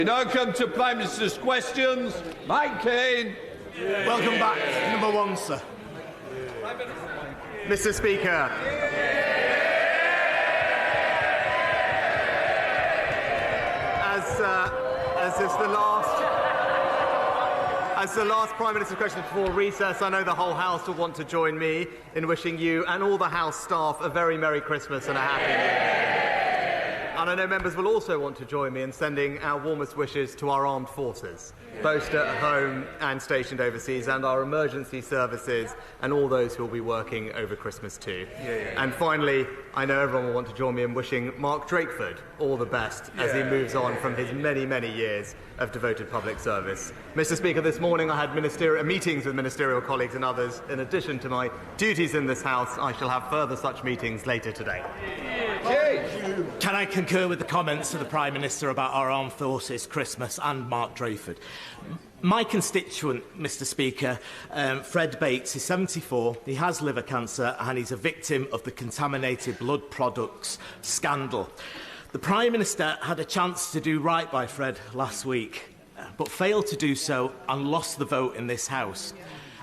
We now come to Prime Minister's questions. Mike Kane. Welcome back. Number one, sir. Mr. Speaker. As the last Prime Minister's question before recess, I know the whole House will want to join me in wishing you and all the House staff a very Merry Christmas and a Happy New Year. And I know members will also want to join me in sending our warmest wishes to our armed forces, both at home and stationed overseas, and our emergency services and all those who will be working over Christmas too. And finally, I know everyone will want to join me in wishing Mark Drakeford all the best as he moves on from his many, many years of devoted public service. Mr. Speaker, this morning I had meetings with ministerial colleagues and others. In addition to my duties in this House, I shall have further such meetings later today. Can I concur with the comments of the Prime Minister about our armed forces, Christmas and Mark Drakeford? My constituent, Mr. Speaker, Fred Bates, is 74, he has liver cancer and he's a victim of the contaminated blood products scandal. The Prime Minister had a chance to do right by Fred last week, but failed to do so and lost the vote in this House.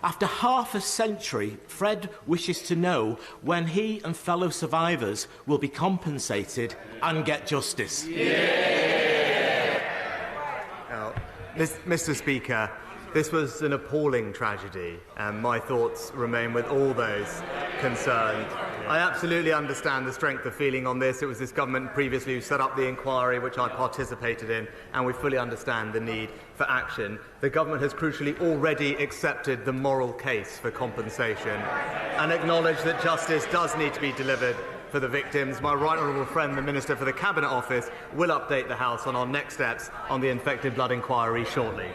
After half a century, Fred wishes to know when he and fellow survivors will be compensated and get justice. Now, Mr. Speaker, this was an appalling tragedy, and my thoughts remain with all those concerned. I absolutely understand the strength of feeling on this. It was this government previously who set up the inquiry, which I participated in, and we fully understand the need for action. The government has crucially already accepted the moral case for compensation and acknowledged that justice does need to be delivered for the victims. My right honourable friend, the Minister for the Cabinet Office, will update the House on our next steps on the infected blood inquiry shortly.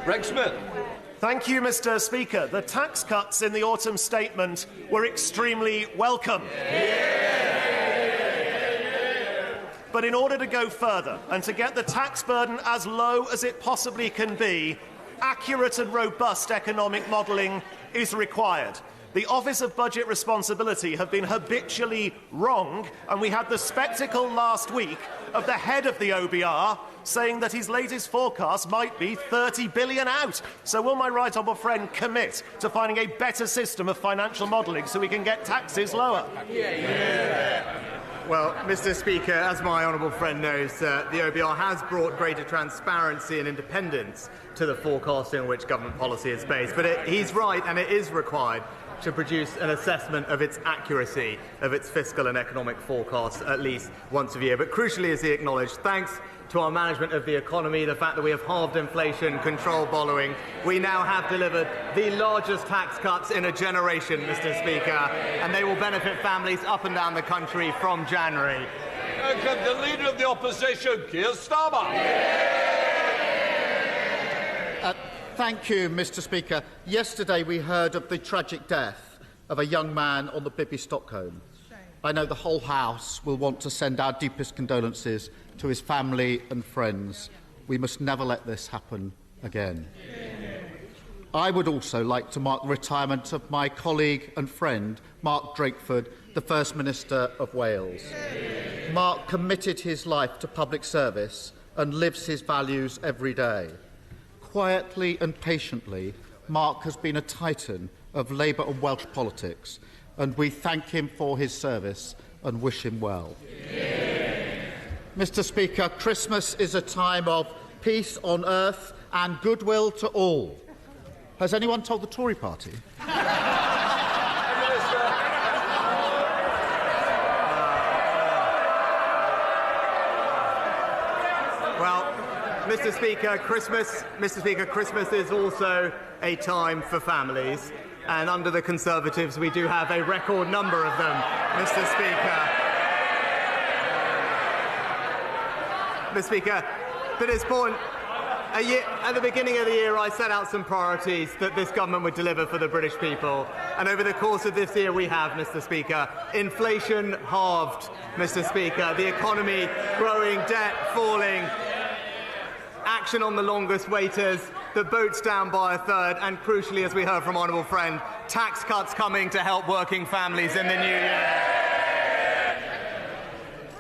Rex Smith. Thank you, Mr. Speaker. The tax cuts in the autumn statement were extremely welcome. But in order to go further and to get the tax burden as low as it possibly can be, accurate and robust economic modelling is required. The Office of Budget Responsibility have been habitually wrong, and we had the spectacle last week of the head of the OBR saying that his latest forecast might be 30 billion out. So will my right honourable friend commit to finding a better system of financial modelling so we can get taxes lower? Well, Mr. Speaker, as my honourable friend knows, the OBR has brought greater transparency and independence to the forecasting on which government policy is based. But he's right, and it is required to produce an assessment of its accuracy of its fiscal and economic forecasts at least once a year. But crucially, as he acknowledged, thanks to our management of the economy, the fact that we have halved inflation, controlled borrowing, we now have delivered the largest tax cuts in a generation, Mr. Speaker, and they will benefit families up and down the country from January. Welcome the Leader of the Opposition, Keir Starmer. Thank you, Mr. Speaker. Yesterday we heard of the tragic death of a young man on the Bibby Stockholm. I know the whole House will want to send our deepest condolences to his family and friends. We must never let this happen again. I would also like to mark the retirement of my colleague and friend, Mark Drakeford, the First Minister of Wales. Mark committed his life to public service and lives his values every day. Quietly and patiently, Mark has been a titan of Labour and Welsh politics, and we thank him for his service and wish him well. Mr. Speaker, Christmas is a time of peace on earth and goodwill to all. Has anyone told the Tory party? Mr. Speaker, Christmas is also a time for families, and under the Conservatives we do have a record number of them, Mr. Speaker, to this point, at the beginning of the year I set out some priorities that this government would deliver for the British people, and over the course of this year we have, Mr. Speaker, inflation halved, Mr. Speaker, the economy growing, debt falling, action on the longest waiters, the boats down by a third, and crucially, as we heard from honourable friend, tax cuts coming to help working families in the new year.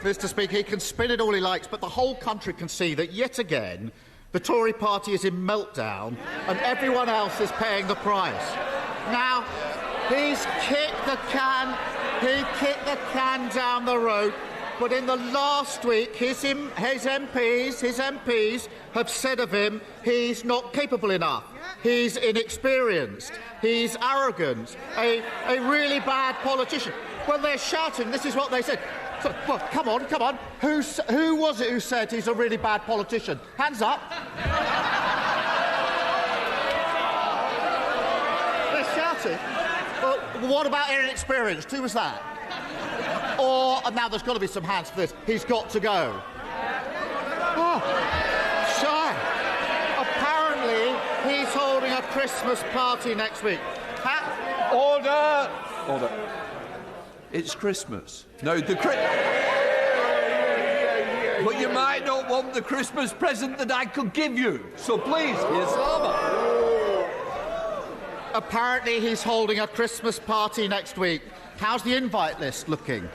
Mr. Speaker, he can spin it all he likes, but the whole country can see that yet again the Tory party is in meltdown and everyone else is paying the price. Now, he's kicked the can down the road, but in the last week his MPs have said of him he's not capable enough, he's inexperienced, he's arrogant, a really bad politician. Well, they're shouting, this is what they said. So, well, come on. Who was it who said he's a really bad politician? Hands up. They're shouting. Well, what about inexperienced? Who was that? Or, and now there's got to be some hands for this, he's got to go. Oh, so, apparently he's holding a Christmas party next week. Order! It's Christmas. No, but you might not want the Christmas present that I could give you. So please, Keir Starmer. Apparently he's holding a Christmas party next week. How's the invite list looking?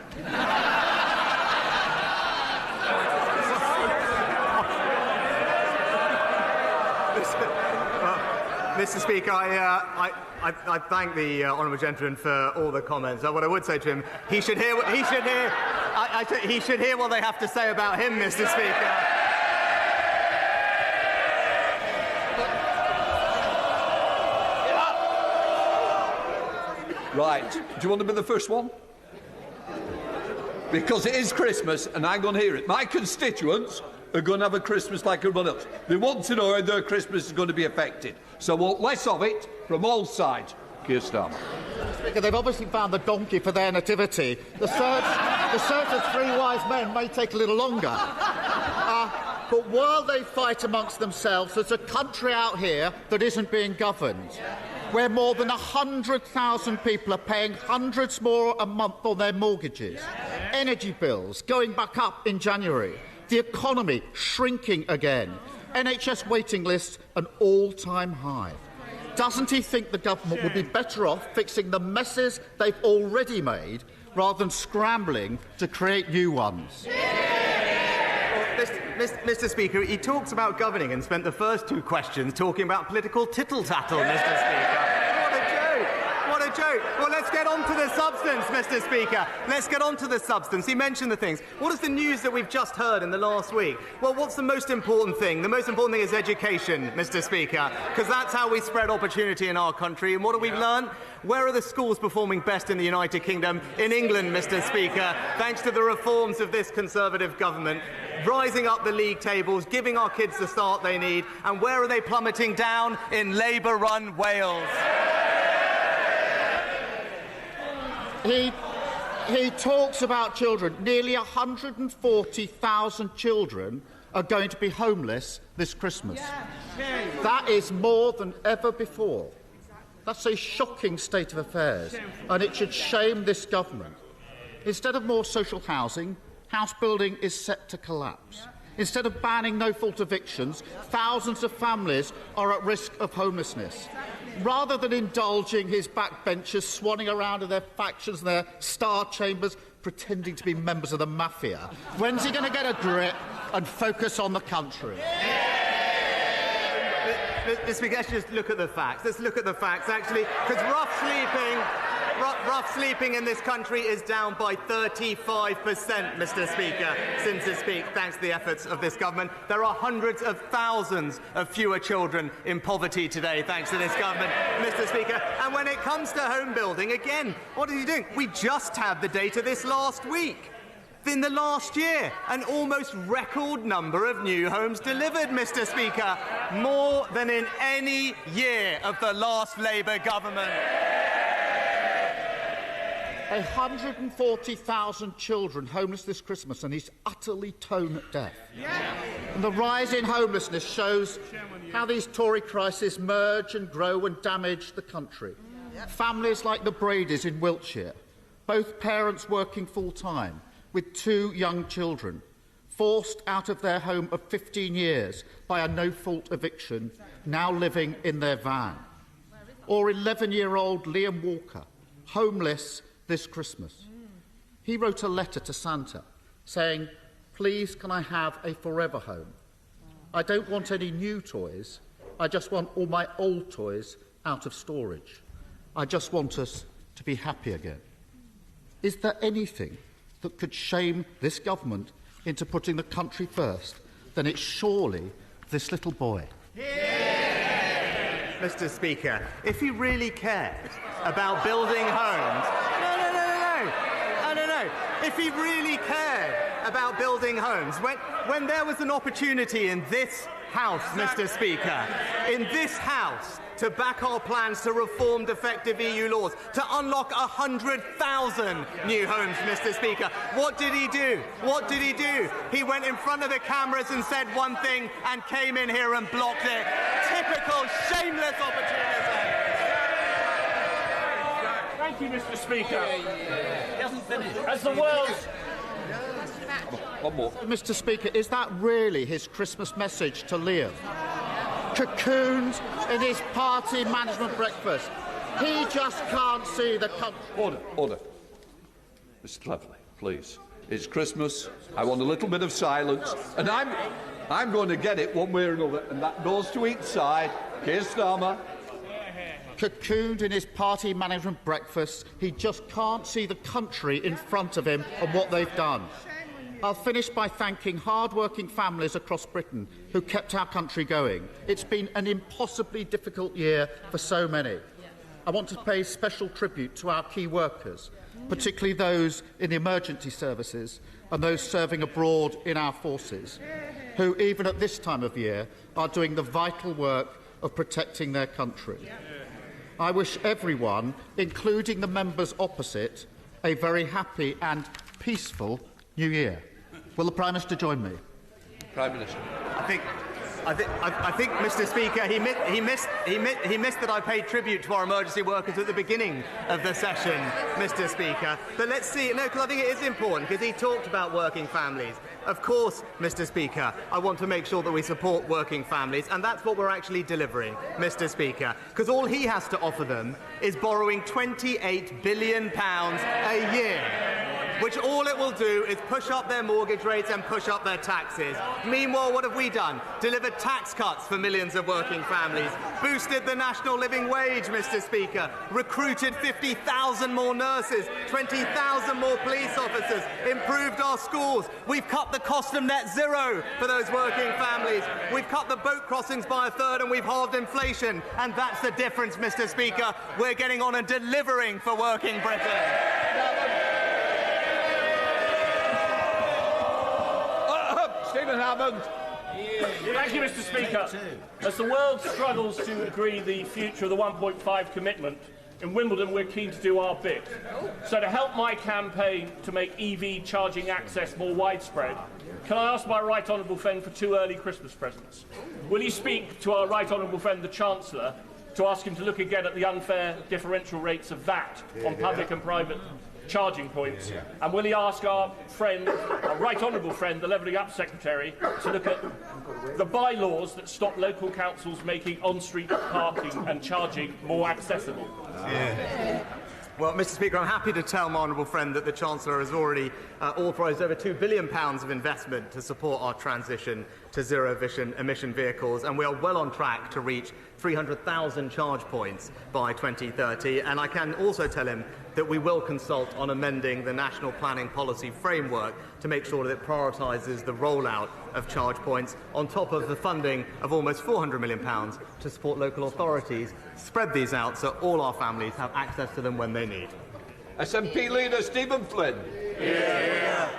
Mr. Speaker, I thank the honourable gentleman for all the comments. What I would say to him, he should hear what they have to say about him, Mr. Speaker. Right. Do you want to be the first one? Because it is Christmas and I'm going to hear it. My constituents are going to have a Christmas like everyone else. They want to know how their Christmas is going to be affected. So I want less of it from all sides. Keir Starmer. They've obviously found the donkey for their nativity. The search of three wise men may take a little longer. But while they fight amongst themselves, there's a country out here that isn't being governed, where more than 100,000 people are paying hundreds more a month on their mortgages, energy bills going back up in January, the economy shrinking again, NHS waiting lists an all-time high. Doesn't he think the government would be better off fixing the messes they've already made rather than scrambling to create new ones? Mr. Speaker, he talks about governing and spent the first two questions talking about political tittle-tattle, Mr. Speaker. What a joke. Well, let's get on to the substance, Mr. Speaker. Let's get on to the substance. He mentioned the things. What is the news that we've just heard in the last week? Well, what's the most important thing? The most important thing is education, Mr. Speaker, because that's how we spread opportunity in our country. And what have we learned? Where are the schools performing best in the United Kingdom? In England, Mr. Speaker, thanks to the reforms of this Conservative government, rising up the league tables, giving our kids the start they need. And where are they plummeting down? In Labour-run Wales. He talks about children. Nearly 140,000 children are going to be homeless this Christmas. That is more than ever before. That's a shocking state of affairs, and it should shame this government. Instead of more social housing, house building is set to collapse. Instead of banning no-fault evictions, thousands of families are at risk of homelessness. Rather than indulging his backbenchers swanning around in their factions and their star chambers, pretending to be members of the mafia, when's he going to get a grip and focus on the country? Mr. Speaker, let's just look at the facts. Let's look at the facts, actually, because rough sleeping in this country is down by 35%, Mr. Speaker, since its peak, thanks to the efforts of this government. There are hundreds of thousands of fewer children in poverty today, thanks to this government, Mr. Speaker. And when it comes to home building, again, what are you doing? We just had the data this last week. In the last year, an almost record number of new homes delivered, Mr. Speaker, more than in any year of the last Labour government. 140,000 children homeless this Christmas, and he's utterly tone deaf. And the rise in homelessness shows how these Tory crises merge and grow and damage the country. Families like the Bradys in Wiltshire, both parents working full-time, with two young children, forced out of their home of 15 years by a no-fault eviction, now living in their van. Or 11-year-old Liam Walker, homeless this Christmas. He wrote a letter to Santa saying, please can I have a forever home? I don't want any new toys. I just want all my old toys out of storage. I just want us to be happy again. Is there anything that could shame this government into putting the country first? Then it's surely this little boy. Mr. Speaker, if he really cared about building homes... No. If he really cared about building homes, when there was an opportunity in this House, Mr. Speaker, in this House, to back our plans to reform defective EU laws, to unlock 100,000 new homes, Mr. Speaker, what did he do? What did he do? He went in front of the cameras and said one thing and came in here and blocked it. Typical shameless opportunism. Thank you, Mr. Speaker. He hasn't finished. As the world's... One more. Mr. Speaker, is that really his Christmas message to Liam? Cocooned in his party management breakfast. He just can't see the... Order. Mr. Cleverly, please. It's Christmas. I want a little bit of silence. And I'm going to get it one way or another. And that goes to each side. Keir Starmer. Cocooned in his party management breakfast. He just can't see the country in front of him and what they've done. I'll finish by thanking hard-working families across Britain who kept our country going. It's been an impossibly difficult year for so many. I want to pay special tribute to our key workers, particularly those in the emergency services and those serving abroad in our forces, who, even at this time of year, are doing the vital work of protecting their country. I wish everyone, including the members opposite, a very happy and peaceful New Year. Will the Prime Minister join me? Prime Minister. I think, Mr. Speaker, he missed that I paid tribute to our emergency workers at the beginning of the session, Mr. Speaker. But let's see, no, because I think it is important, because he talked about working families. Of course, Mr. Speaker, I want to make sure that we support working families, and that's what we're actually delivering, Mr. Speaker, because all he has to offer them is borrowing £28 billion a year, which all it will do is push up their mortgage rates and push up their taxes. Meanwhile, what have we done? Delivered tax cuts for millions of working families, boosted the national living wage, Mr. Speaker, recruited 50,000 more nurses, 20,000 more police officers, improved our schools. We've cut the cost of net zero for those working families. We've cut the boat crossings by a third and we've halved inflation. And that's the difference, Mr. Speaker. We're getting on and delivering for working Britain. Stephen Hammond. Thank you, Mr. Speaker. As the world struggles to agree the future of the 1.5 commitment, in Wimbledon we're keen to do our bit. So to help my campaign to make EV charging access more widespread, can I ask my right honourable friend for 2 early Christmas presents? Will you speak to our right honourable friend the Chancellor to ask him to look again at the unfair differential rates of VAT on public and private charging points? And will he ask our friend, our right honourable friend, the Levelling Up Secretary, to look at the bylaws that stop local councils making on-street parking and charging more accessible? Well, Mr. Speaker, I'm happy to tell my honourable friend that the Chancellor has already authorised over £2 billion of investment to support our transition to zero-emission vehicles, and we are well on track to reach 300,000 charge points by 2030. And I can also tell him that we will consult on amending the National Planning Policy Framework to make sure that it prioritises the rollout of charge points on top of the funding of almost £400 million to support local authorities. Spread these out so all our families have access to them when they need. SNP leader Stephen Flynn.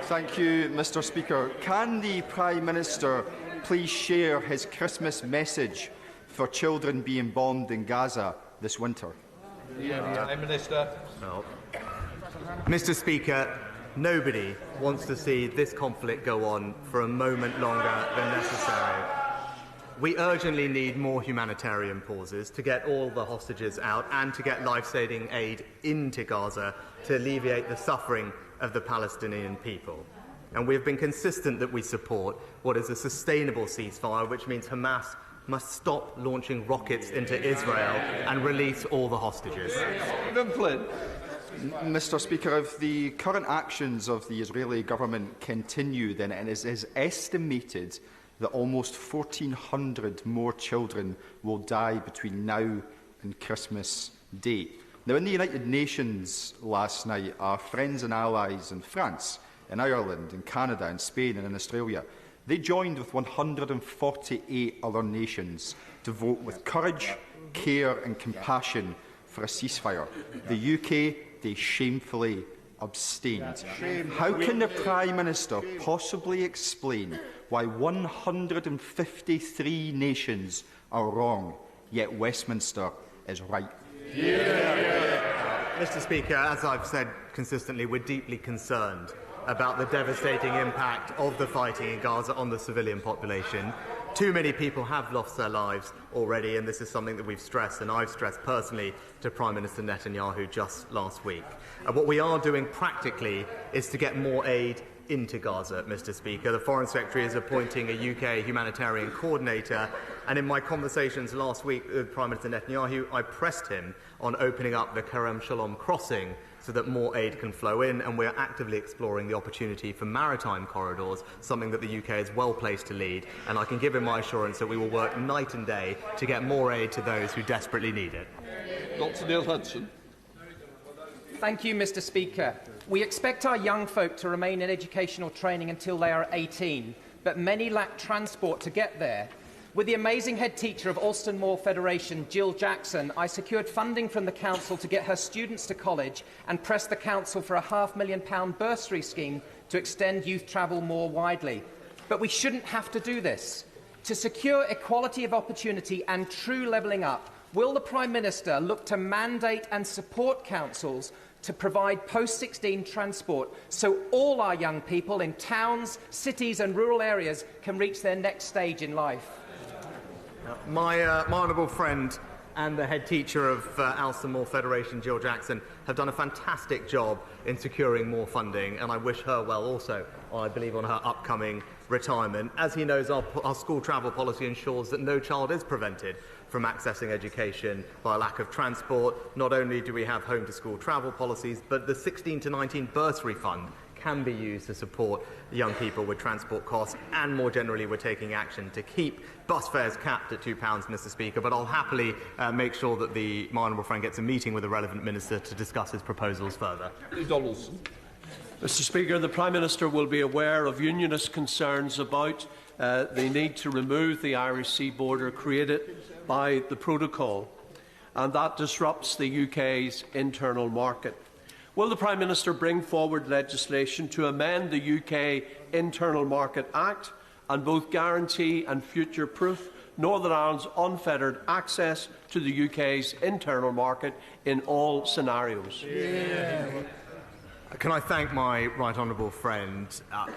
Thank you, Mr. Speaker. Can the Prime Minister please share his Christmas message for children being bombed in Gaza this winter? Prime Minister. No. Mr. Speaker, nobody wants to see this conflict go on for a moment longer than necessary. We urgently need more humanitarian pauses to get all the hostages out and to get life-saving aid into Gaza to alleviate the suffering of the Palestinian people. And we have been consistent that we support what is a sustainable ceasefire, which means Hamas must stop launching rockets into Israel and release all the hostages. Stephen Flynn. Mr. Speaker, if the current actions of the Israeli government continue, then it is estimated that almost 1,400 more children will die between now and Christmas Day. Now, in the United Nations last night, our friends and allies in France, in Ireland, in Canada, in Spain and in Australia, they joined with 148 other nations to vote with courage, care and compassion for a ceasefire. The UK, they shamefully abstained. How can the Prime Minister possibly explain why 153 nations are wrong, yet Westminster is right? Mr. Speaker, as I've said consistently, we're deeply concerned about the devastating impact of the fighting in Gaza on the civilian population. Too many people have lost their lives already, and this is something that we've stressed, and I've stressed personally to Prime Minister Netanyahu just last week. What we are doing practically is to get more aid into Gaza, Mr. Speaker. The Foreign Secretary is appointing a UK humanitarian coordinator, and in my conversations last week with Prime Minister Netanyahu, I pressed him on opening up the Kerem Shalom crossing so that more aid can flow in, and we're actively exploring the opportunity for maritime corridors, something that the UK is well placed to lead, and I can give him my assurance that we will work night and day to get more aid to those who desperately need it. Dr. Neil Hudson. Thank you, Mr. Speaker. We expect our young folk to remain in educational training until they are 18, but many lack transport to get there. With the amazing head teacher of Alston Moor Federation, Jill Jackson, I secured funding from the Council to get her students to college and pressed the Council for a £500,000 bursary scheme to extend youth travel more widely. But we shouldn't have to do this. To secure equality of opportunity and true levelling up, will the Prime Minister look to mandate and support councils to provide post-16 transport so all our young people in towns, cities and rural areas can reach their next stage in life? My honourable friend and the head teacher of Alston Moor Federation, Jill Jackson, have done a fantastic job in securing more funding, and I wish her well also, I believe, on her upcoming retirement. As he knows, our school travel policy ensures that no child is prevented from accessing education by a lack of transport. Not only do we have home-to-school travel policies, but the 16 to 19 bursary fund can be used to support young people with transport costs, and more generally we're taking action to keep bus fares capped at £2, Mr. Speaker, but I'll happily make sure that my honourable friend gets a meeting with the relevant minister to discuss his proposals further. Donaldson. Mr. Speaker, the Prime Minister will be aware of unionist concerns about the need to remove the Irish sea border created by the protocol, and that disrupts the UK's internal market. Will the Prime Minister bring forward legislation to amend the UK Internal Market Act and both guarantee and future-proof Northern Ireland's unfettered access to the UK's internal market in all scenarios? Can I thank my right honourable friend?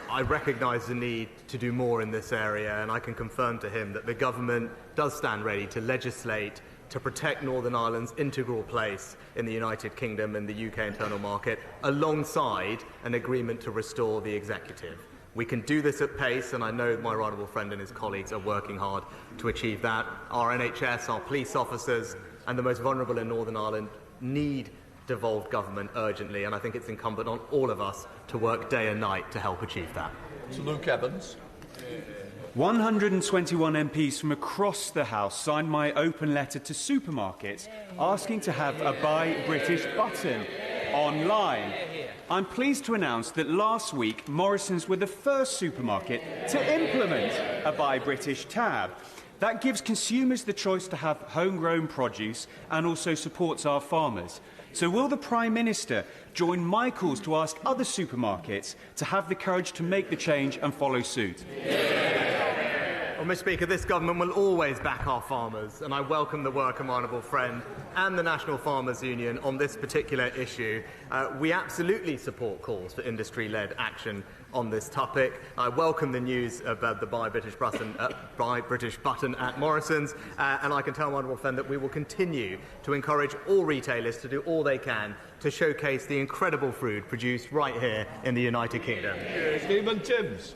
I recognise the need to do more in this area, and I can confirm to him that the government does stand ready to legislate to protect Northern Ireland's integral place in the United Kingdom and the UK internal market, alongside an agreement to restore the executive. We can do this at pace, and I know my right honourable friend and his colleagues are working hard to achieve that. Our NHS, our police officers and the most vulnerable in Northern Ireland need devolved government urgently, and I think it's incumbent on all of us to work day and night to help achieve that. Sir Luke Evans. 121 MPs from across the House signed my open letter to supermarkets asking to have a Buy British button online. I'm pleased to announce that last week Morrisons were the first supermarket to implement a Buy British tab. That gives consumers the choice to have homegrown produce and also supports our farmers. So will the Prime Minister join my calls to ask other supermarkets to have the courage to make the change and follow suit? Well, Mr. Speaker, this government will always back our farmers, and I welcome the work of my honourable friend and the National Farmers Union on this particular issue. We absolutely support calls for industry-led action on this topic. I welcome the news about the Buy British button at Morrisons, and I can tell my honourable friend that we will continue to encourage all retailers to do all they can to showcase the incredible food produced right here in the United Kingdom. Stephen Timms.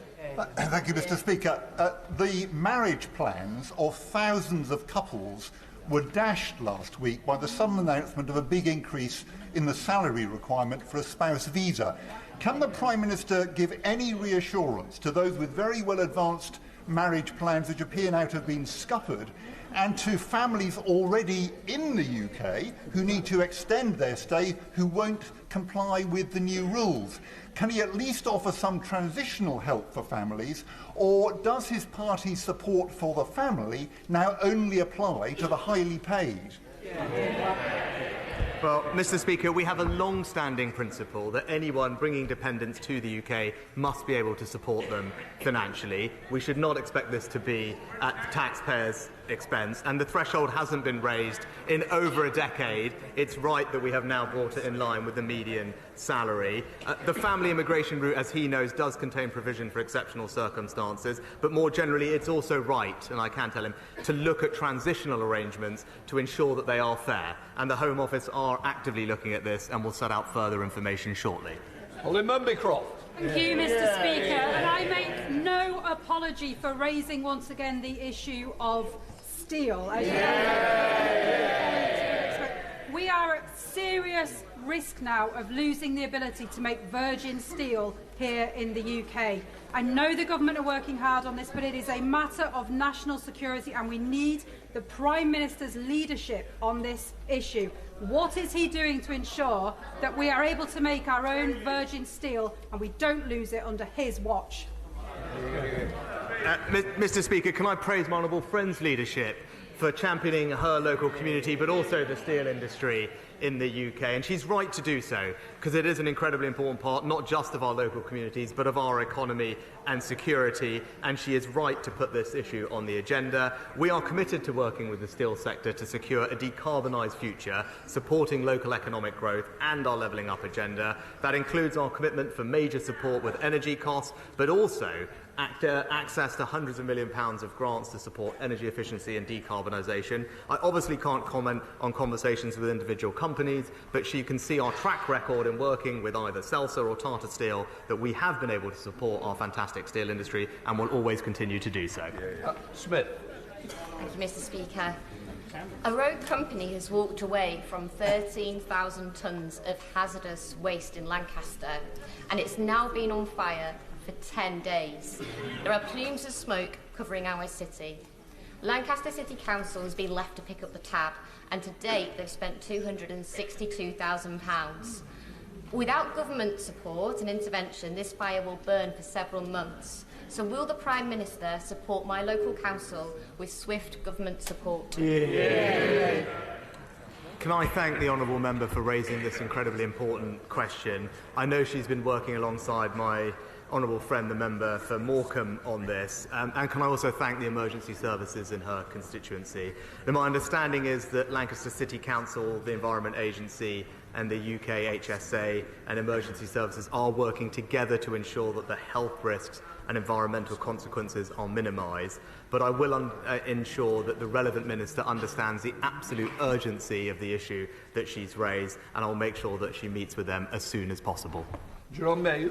Thank you, Mr. Speaker. The marriage plans of thousands of couples were dashed last week by the sudden announcement of a big increase in the salary requirement for a spouse visa. Can the Prime Minister give any reassurance to those with very well advanced marriage plans which appear now to have been scuppered, and to families already in the UK who need to extend their stay who won't comply with the new rules? Can he at least offer some transitional help for families, or does his party's support for the family now only apply to the highly paid? Well, Mr. Speaker, we have a long-standing principle that anyone bringing dependents to the UK must be able to support them financially. We should not expect this to be at the taxpayers' expense, and the threshold hasn't been raised in over a decade. It's right that we have now brought it in line with the median salary. The family immigration route, as he knows, does contain provision for exceptional circumstances, but more generally it's also right, and I can tell him, to look at transitional arrangements to ensure that they are fair, and the Home Office are actively looking at this and will set out further information shortly. Holly Mumby-Croft. Thank you, Mr. Speaker. And I make no apology for raising once again the issue of steel. We are at serious risk now of losing the ability to make virgin steel here in the UK. I know the government are working hard on this, but it is a matter of national security, and we need the Prime Minister's leadership on this issue. What is he doing to ensure that we are able to make our own virgin steel and we don't lose it under his watch? Mr. Speaker, can I praise my honourable friend's leadership for championing her local community, but also the steel industry in the UK, and she's right to do so, because it is an incredibly important part, not just of our local communities, but of our economy and security, and she is right to put this issue on the agenda. We are committed to working with the steel sector to secure a decarbonised future, supporting local economic growth and our levelling up agenda. That includes our commitment for major support with energy costs, but also access to hundreds of £millions of grants to support energy efficiency and decarbonisation. I obviously can't comment on conversations with individual companies, but she can see our track record in working with either Celsa or Tata Steel that we have been able to support our fantastic steel industry and will always continue to do so. Smith. Thank you, Mr. Speaker. A road company has walked away from 13,000 tonnes of hazardous waste in Lancaster, and it's now been on fire for 10 days. There are plumes of smoke covering our city. Lancaster City Council has been left to pick up the tab, and to date they've spent £262,000. Without government support and intervention, this fire will burn for several months. So will the Prime Minister support my local council with swift government support? Yeah. Can I thank the honourable member for raising this incredibly important question? I know she's been working alongside my honourable friend, the member for Morecambe, on this. And can I also thank the emergency services in her constituency? Now, my understanding is that Lancaster City Council, the Environment Agency and the UK HSA and emergency services are working together to ensure that the health risks and environmental consequences are minimised. But I will ensure that the relevant minister understands the absolute urgency of the issue that she's raised, and I'll make sure that she meets with them as soon as possible. Jerome Mayo.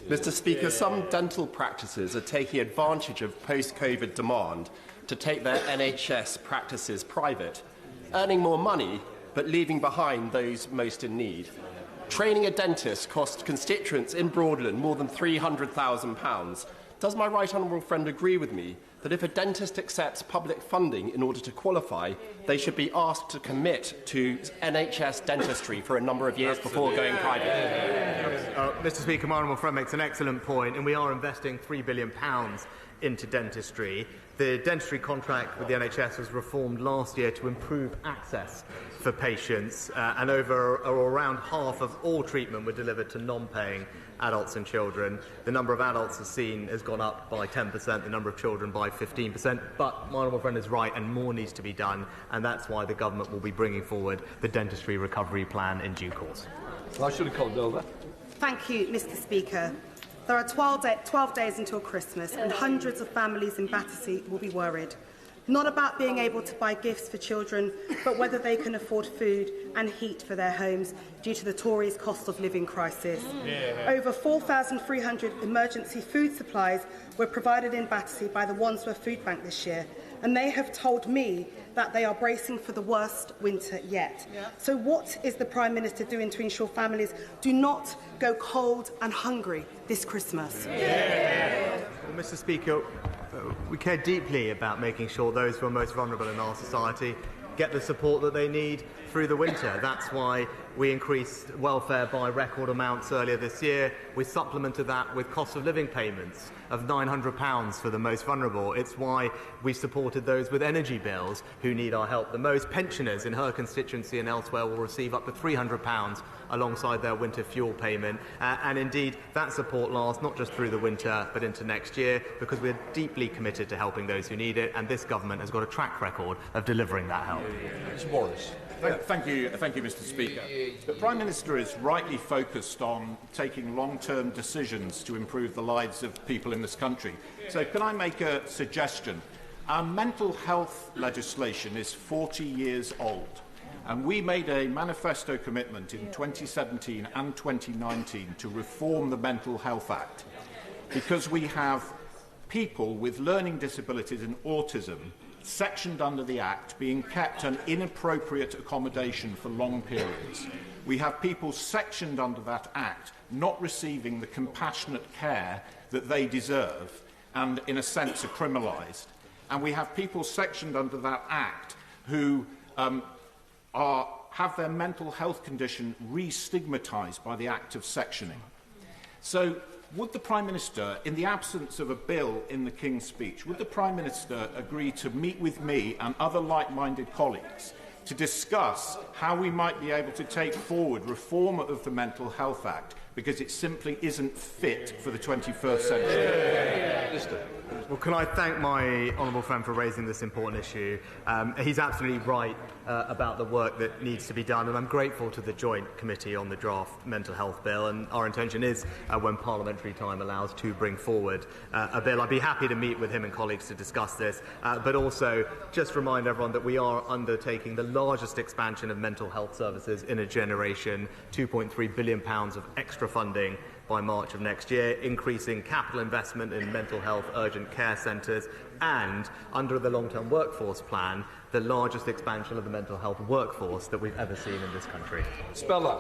Mr. Speaker, some dental practices are taking advantage of post-COVID demand to take their NHS practices private, earning more money but leaving behind those most in need. Training a dentist costs constituents in Broadland more than £300,000. Does my right honourable friend agree with me that if a dentist accepts public funding in order to qualify, they should be asked to commit to NHS dentistry for a number of years before going private? Mr. Speaker, my honourable friend makes an excellent point, and we are investing £3 billion into dentistry. The dentistry contract with the NHS was reformed last year to improve access for patients, and around half of all treatment were delivered to non-paying adults and children. The number of adults has gone up by 10%, the number of children by 15%, but my honourable friend is right and more needs to be done, and that's why the government will be bringing forward the dentistry recovery plan in due course. I should have called over. Thank you, Mr. Speaker. There are 12 days until Christmas, and hundreds of families in Battersea will be worried. Not about being able to buy gifts for children, but whether they can afford food and heat for their homes due to the Tories' cost of living crisis. Over 4,300 emergency food supplies were provided in Battersea by the Wandsworth Food Bank this year, and they have told me that they are bracing for the worst winter yet. So what is the Prime Minister doing to ensure families do not go cold and hungry this Christmas? Well, Mr. Speaker, we care deeply about making sure those who are most vulnerable in our society get the support that they need through the winter. That's why we increased welfare by record amounts earlier this year. We supplemented that with cost of living payments of £900 for the most vulnerable. It's why we supported those with energy bills who need our help the most. Pensioners in her constituency and elsewhere will receive up to £300 alongside their winter fuel payment. And indeed, that support lasts not just through the winter but into next year, because we're deeply committed to helping those who need it, and this government has got a track record of delivering that help. Mr. Morris. Thank you, Mr. Speaker. The Prime Minister is rightly focused on taking long-term decisions to improve the lives of people in this country. So can I make a suggestion? Our mental health legislation is 40 years old, and we made a manifesto commitment in 2017 and 2019 to reform the Mental Health Act, because we have people with learning disabilities and autism sectioned under the Act being kept an inappropriate accommodation for long periods. We have people sectioned under that Act not receiving the compassionate care that they deserve and, in a sense, are criminalised. And we have people sectioned under that Act who have their mental health condition re-stigmatised by the act of sectioning. So, would the Prime Minister, in the absence of a bill in the King's Speech, would the Prime Minister agree to meet with me and other like-minded colleagues to discuss how we might be able to take forward reform of the Mental Health Act, because it simply isn't fit for the 21st century? Well, can I thank my honourable friend for raising this important issue? He's absolutely right about the work that needs to be done, and I'm grateful to the Joint Committee on the draft Mental Health Bill, and our intention is, when parliamentary time allows, to bring forward a bill. I'd be happy to meet with him and colleagues to discuss this, but also just remind everyone that we are undertaking the largest expansion of mental health services in a generation, £2.3 billion of extra funding by March of next year, increasing capital investment in mental health urgent care centres, and, under the long-term workforce plan, the largest expansion of the mental health workforce that we've ever seen in this country. Speller.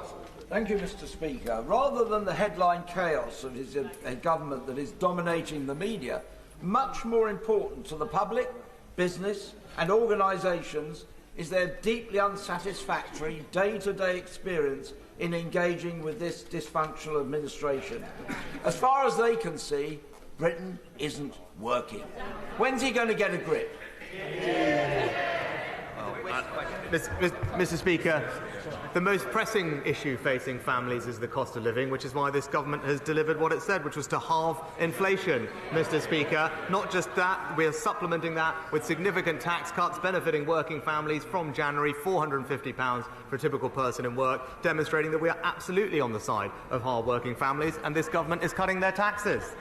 Thank you, Mr. Speaker. Rather than the headline chaos of a government that is dominating the media, much more important to the public, business and organisations is their deeply unsatisfactory day-to-day experience in engaging with this dysfunctional administration. As far as they can see, Britain isn't working. When's he going to get a grip? Mr. Speaker, the most pressing issue facing families is the cost of living, which is why this government has delivered what it said, which was to halve inflation, Mr. Speaker. Not just that, we are supplementing that with significant tax cuts benefiting working families from January, £450 for a typical person in work, demonstrating that we are absolutely on the side of hard-working families, and this government is cutting their taxes.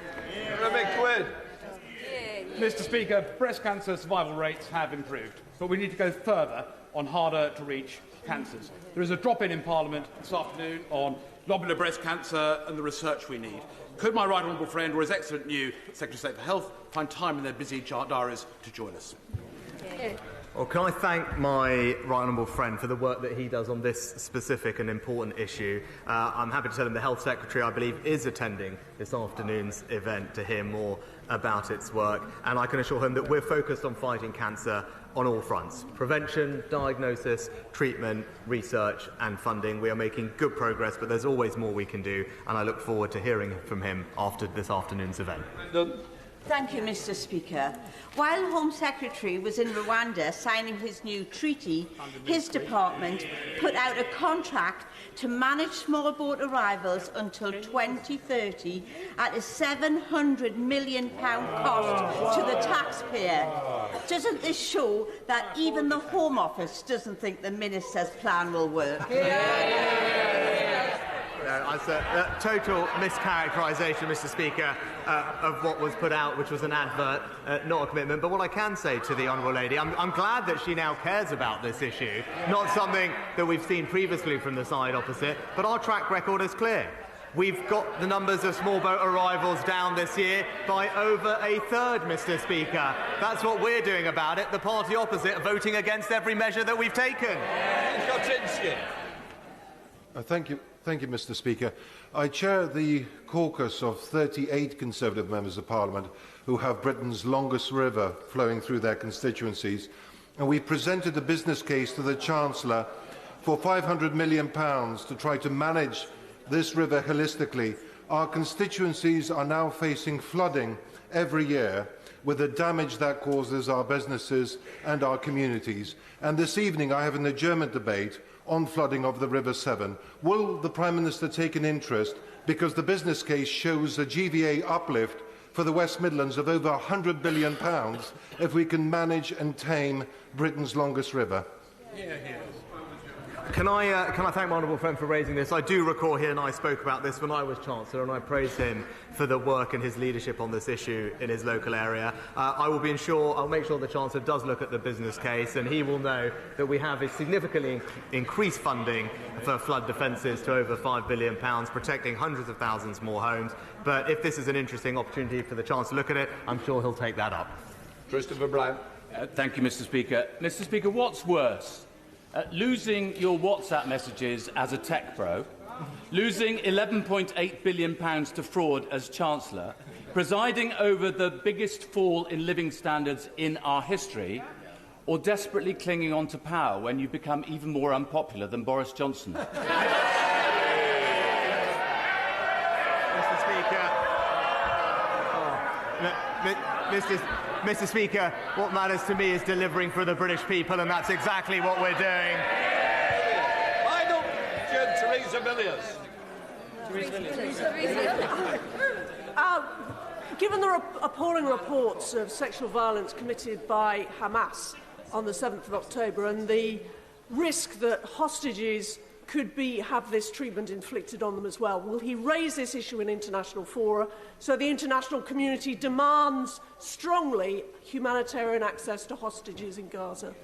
Mr. Speaker, breast cancer survival rates have improved, but we need to go further on harder-to-reach cancers. There is a drop-in in Parliament this afternoon on lobular breast cancer and the research we need. Could my right honourable friend or his excellent new Secretary of State for Health find time in their busy diaries to join us? Well, can I thank my right honourable friend for the work that he does on this specific and important issue. I'm happy to tell him the Health Secretary, I believe, is attending this afternoon's event to hear more about its work, and I can assure him that we're focused on fighting cancer on all fronts: prevention, diagnosis, treatment, research and funding. We are making good progress, but there's always more we can do, and I look forward to hearing from him after this afternoon's event. Thank you, Mr. Speaker. While Home Secretary was in Rwanda signing his new treaty, his department put out a contract to manage small boat arrivals until 2030 at a £700 million cost to the taxpayer. Doesn't this show that even the Home Office doesn't think the Minister's plan will work? It's a total mischaracterisation, Mr. Speaker, of what was put out, which was an advert, not a commitment. But what I can say to the Honourable Lady, I'm glad that she now cares about this issue, not something that we've seen previously from the side opposite, but our track record is clear. We've got the numbers of small boat arrivals down this year by over a third, Mr. Speaker. That's what we're doing about it. The party opposite voting against every measure that we've taken. Thank you, Mr. Speaker. I chair the caucus of 38 Conservative members of Parliament who have Britain's longest river flowing through their constituencies, and we presented a business case to the Chancellor for £500 million to try to manage this river holistically. Our constituencies are now facing flooding every year, with the damage that causes our businesses and our communities. And this evening I have an adjournment debate on flooding of the River Severn. Will the Prime Minister take an interest, because the business case shows a GVA uplift for the West Midlands of over £100 billion if we can manage and tame Britain's longest river? Can I thank my honourable friend for raising this? I do recall he and I spoke about this when I was Chancellor, and I praise him for the work and his leadership on this issue in his local area. I'll make sure the Chancellor does look at the business case, and he will know that we have a significantly increased funding for flood defences to over £5 billion, protecting hundreds of thousands more homes. But if this is an interesting opportunity for the Chancellor to look at it, I'm sure he'll take that up. Christopher Brown. Thank you, Mr. Speaker. Mr. Speaker, what's worse? Losing your WhatsApp messages as a tech bro, losing £11.8 billion to fraud as Chancellor, presiding over the biggest fall in living standards in our history, or desperately clinging on to power when you become even more unpopular than Boris Johnson? Mr. Speaker, Mr. Speaker, what matters to me is delivering for the British people, and that's exactly what we're doing. I don't, Theresa Villiers. Given the appalling reports of sexual violence committed by Hamas on the 7th of October and the risk that hostages could have this treatment inflicted on them as well, will he raise this issue in international fora so the international community demands strongly humanitarian access to hostages in Gaza?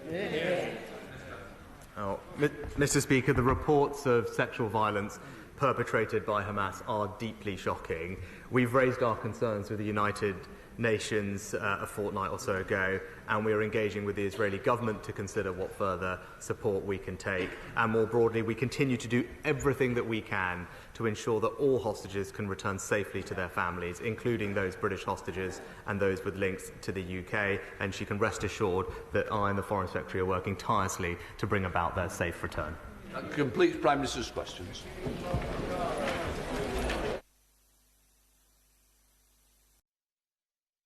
Mr. Speaker, the reports of sexual violence perpetrated by Hamas are deeply shocking. We've raised our concerns with the United Nations a fortnight or so ago, and we are engaging with the Israeli government to consider what further support we can take. And more broadly, we continue to do everything that we can to ensure that all hostages can return safely to their families, including those British hostages and those with links to the UK. And she can rest assured that I and the Foreign Secretary are working tirelessly to bring about their safe return. That completes Prime Minister's questions.